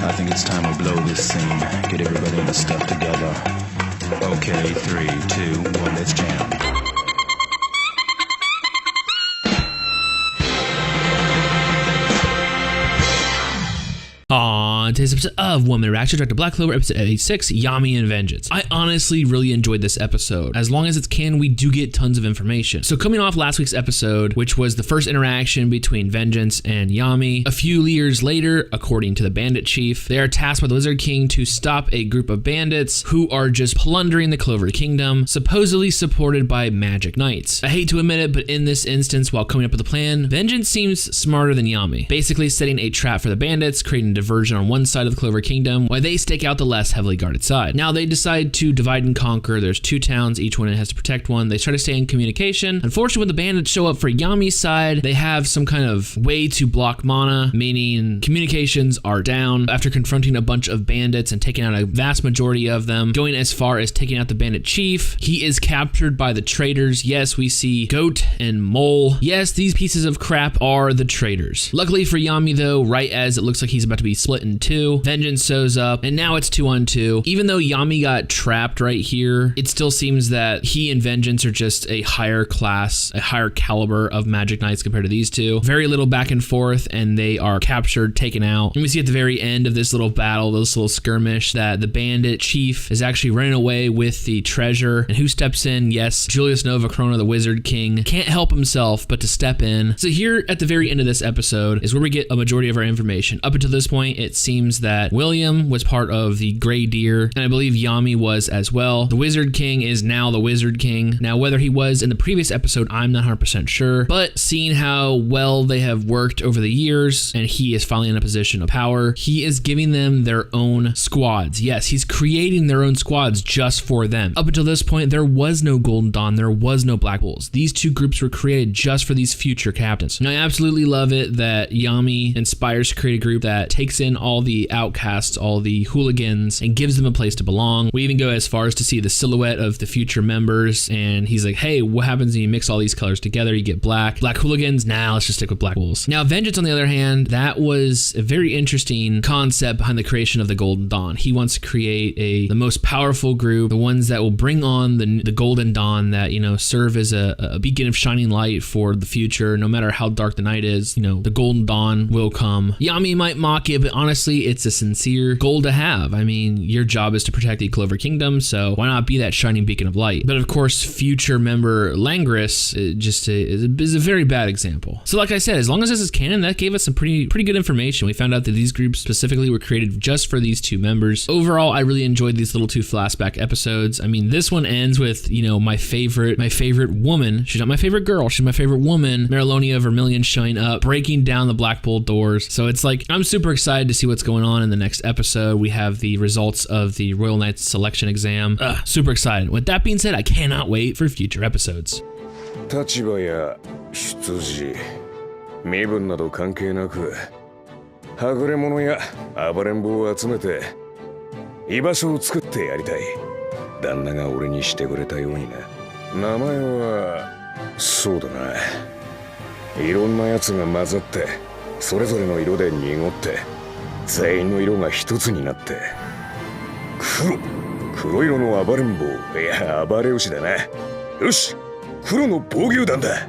I think it's time we blow this scene. Get everybody in the stuff together. Okay, 3, 2, 1, let's jam. On today's episode of One Minute Reaction, Dr. Black Clover, episode 86, Yami and Vengeance. I honestly really enjoyed this episode. As long as it's canon, we do get tons of information. So coming off last week's episode, which was the first interaction between Vengeance and Yami, a few years later, according to the bandit chief, they are tasked by the Lizard King to stop a group of bandits who are just plundering the Clover Kingdom, supposedly supported by magic knights. I hate to admit it, but in this instance, while coming up with a plan, Vengeance seems smarter than Yami, basically setting a trap for the bandits, creating a diversion on one side of the Clover Kingdom, while they stake out the less heavily guarded side. Now they decide to divide and conquer. There's 2 towns, each one has to protect one. They try to stay in communication. Unfortunately, when the bandits show up for Yami's side, they have some kind of way to block mana, meaning communications are down. After confronting a bunch of bandits and taking out a vast majority of them, going as far as taking out the bandit chief, he is captured by the traitors. Yes, we see Goat and Mole. Yes, these pieces of crap are the traitors. Luckily for Yami though, right as it looks like he's about to be split in 2, Vengeance shows up, and now it's 2 on 2. Even though Yami got trapped right here, it still seems that he and Vengeance are just a higher class, a higher caliber of magic knights compared to these two. Very little back and forth, and they are captured, taken out. And we see at the very end of this little battle, this little skirmish, that the bandit chief is actually running away with the treasure. And who steps in? Yes, Julius Novacrona, the Wizard King, can't help himself but to step in. So here at the very end of this episode is where we get a majority of our information. Up until this point, it seems that William was part of the Grey Deer, and I believe Yami was as well. The Wizard King is now the Wizard King. Now, whether he was in the previous episode, I'm not 100% sure, but seeing how well they have worked over the years, and he is finally in a position of power, he is giving them their own squads. Yes, he's creating their own squads just for them. Up until this point, there was no Golden Dawn, there was no Black Bulls. These 2 groups were created just for these future captains. And I absolutely love it that Yami inspires to create a group that takes in all the outcasts, all the hooligans, and gives them a place to belong. We even go as far as to see the silhouette of the future members, and he's like, hey, what happens when you mix all these colors together? You get black hooligans. Nah, let's just stick with Black Bulls. Now, Vengeance, on the other hand, that was a very interesting concept behind the creation of the Golden Dawn. He wants to create the most powerful group, the ones that will bring on the Golden Dawn, that, you know, serve as a beacon of shining light for the future. No matter how dark the night is, you know, the Golden Dawn will come. Yami might mock it, but honestly, it's a sincere goal to have. I mean, your job is to protect the Clover Kingdom, so why not be that shining beacon of light? But of course, future member Langris is a very bad example. So like I said, as long as this is canon, that gave us some pretty good information. We found out that these groups specifically were created just for these 2 members. Overall, I really enjoyed these little 2 flashback episodes. I mean, this one ends with, you know, my favorite woman. She's not my favorite girl, she's my favorite woman, Marilonia Vermilion, showing up, breaking down the Black Bull doors. So it's like, I'm super excited to see what's going on in the next episode. We have the results of the Royal Knights selection exam. Super excited. With that being said, I cannot wait for future episodes. 立場や出自、身分など関係なく、はぐれ者や暴れん坊を集めて居場所を作ってやりたい。旦那が俺にしてくれたようにな。名前はそうだな。いろんなやつが混ざって、それぞれの色で濁って、全員の色が一つになって、黒色の暴れん坊、いや暴れ牛だな。よし、黒の防御団だ。